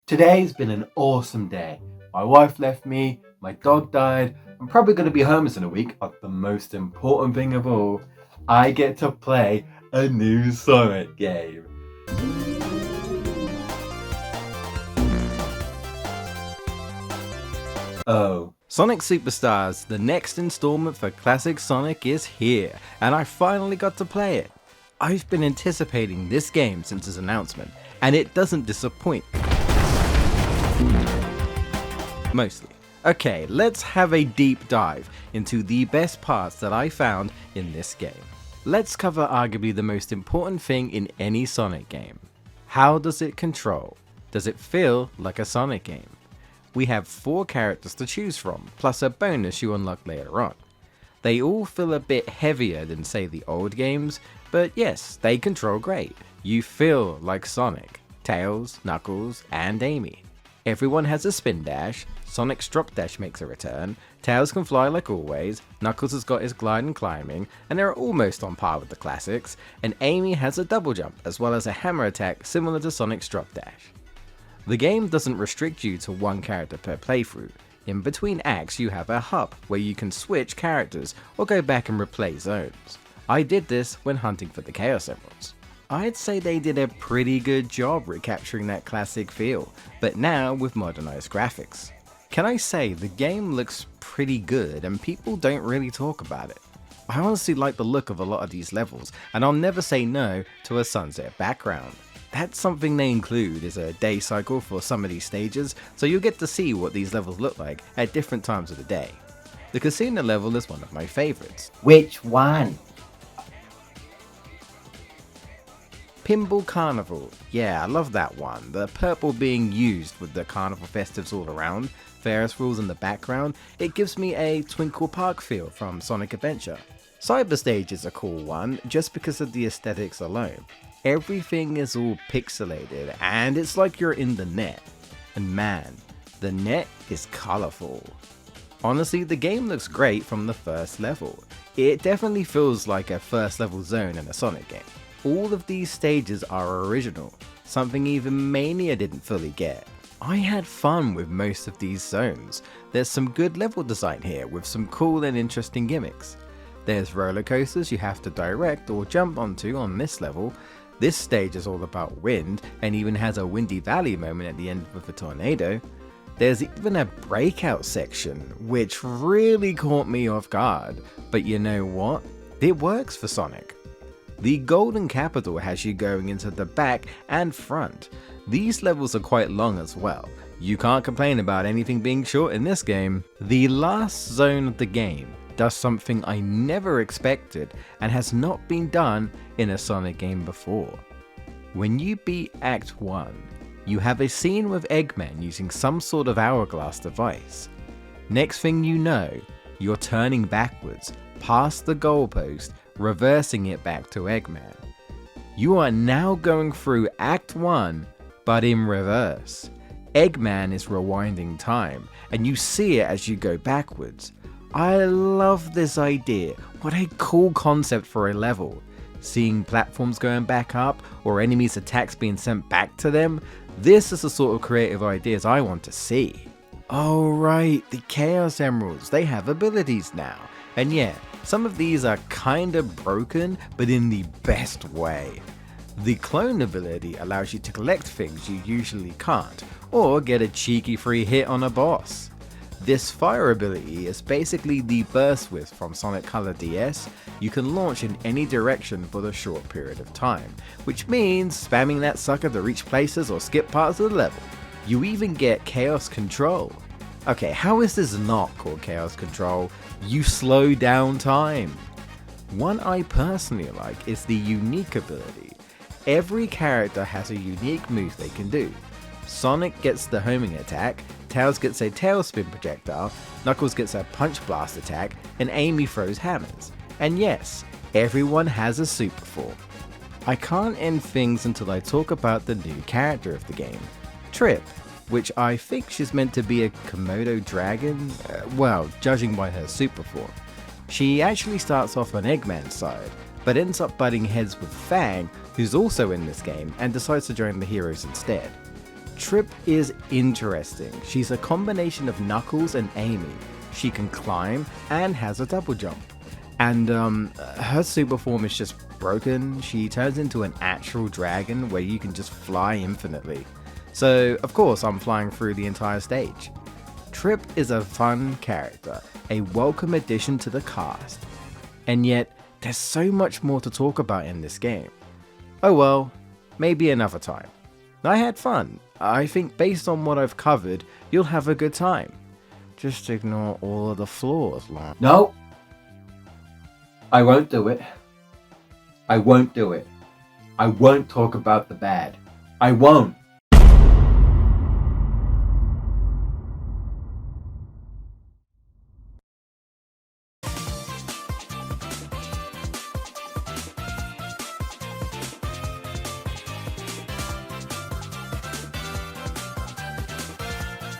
Today's been an awesome day. My wife left me, my dog died, I'm probably going to be homeless in a week, but the most important thing of all, I get to play a new Sonic game. Oh. Sonic Superstars, the next installment for Classic Sonic is here, and I finally got to play it. I've been anticipating this game since its announcement, and it doesn't disappoint. Mostly. Okay, let's have a deep dive into the best parts that I found in this game. Let's cover arguably the most important thing in any Sonic game. How does it control? Does it feel like a Sonic game? We have 4 characters to choose from, plus a bonus you unlock later on. They all feel a bit heavier than say the old games, but yes, they control great. You feel like Sonic, Tails, Knuckles, and Amy. Everyone has a spin dash, Sonic's drop dash makes a return, Tails can fly like always, Knuckles has got his glide and climbing, and they're almost on par with the classics, and Amy has a double jump as well as a hammer attack similar to Sonic's drop dash. The game doesn't restrict you to one character per playthrough. In between acts you have a hub where you can switch characters or go back and replay zones. I did this when hunting for the Chaos Emeralds. I'd say they did a pretty good job recapturing that classic feel, but now with modernized graphics. Can I say the game looks pretty good and people don't really talk about it. I honestly like the look of a lot of these levels, and I'll never say no to a sunset background. That's something they include is a day cycle for some of these stages, so you'll get to see what these levels look like at different times of the day. The casino level is one of my favorites. Which one? Pinball Carnival. Yeah, I love that one. The purple being used with the carnival festives all around, Ferris wheels in the background, it gives me a Twinkle Park feel from Sonic Adventure. Cyber Stage is a cool one just because of the aesthetics alone. Everything is all pixelated and it's like you're in the net. And man, the net is colourful. Honestly, the game looks great from the first level. It definitely feels like a first level zone in a Sonic game. All of these stages are original, something even Mania didn't fully get. I had fun with most of these zones. There's some good level design here with some cool and interesting gimmicks. There's roller coasters you have to direct or jump onto on this level. This stage is all about wind and even has a Windy Valley moment at the end with a tornado. There's even a breakout section, which really caught me off guard, but you know what? It works for Sonic. The Golden Capital has you going into the back and front. These levels are quite long as well. You can't complain about anything being short in this game. The last zone of the game does something I never expected and has not been done in a Sonic game before. When you beat Act 1, you have a scene with Eggman using some sort of hourglass device. Next thing you know, you're turning backwards, past the goalpost, reversing it back to Eggman. You are now going through Act 1, but in reverse. Eggman is rewinding time, and you see it as you go backwards. I love this idea. What a cool concept for a level. Seeing platforms going back up or enemies' attacks being sent back to them, this is the sort of creative ideas I want to see. Oh right, the Chaos Emeralds, they have abilities now. And yeah, some of these are kinda broken, but in the best way. The clone ability allows you to collect things you usually can't, or get a cheeky free hit on a boss. This fire ability is basically the burst whisk from Sonic Color DS. You can launch in any direction for a short period of time, which means spamming that sucker to reach places or skip parts of the level. You even get Chaos Control. Okay, how is this not called Chaos Control? You slow down time. One I personally like is the unique ability. Every character has a unique move they can do. Sonic gets the homing attack, Tails gets a tailspin projectile, Knuckles gets a punch blast attack, and Amy throws hammers. And yes, everyone has a super form. I can't end things until I talk about the new character of the game, Trip, which I think she's meant to be a Komodo dragon, well, judging by her super form. She actually starts off on Eggman's side, but ends up butting heads with Fang, who's also in this game and decides to join the heroes instead. Trip is interesting. She's a combination of Knuckles and Amy. She can climb and has a double jump. And her super form is just broken. She turns into an actual dragon where you can just fly infinitely. So, of course, I'm flying through the entire stage. Trip is a fun character, a welcome addition to the cast. And yet, there's so much more to talk about in this game. Oh well, maybe another time. I had fun. I think based on what I've covered, you'll have a good time. Just ignore all of the flaws, Lon. No, I won't do it. I won't do it. I won't talk about the bad. I won't.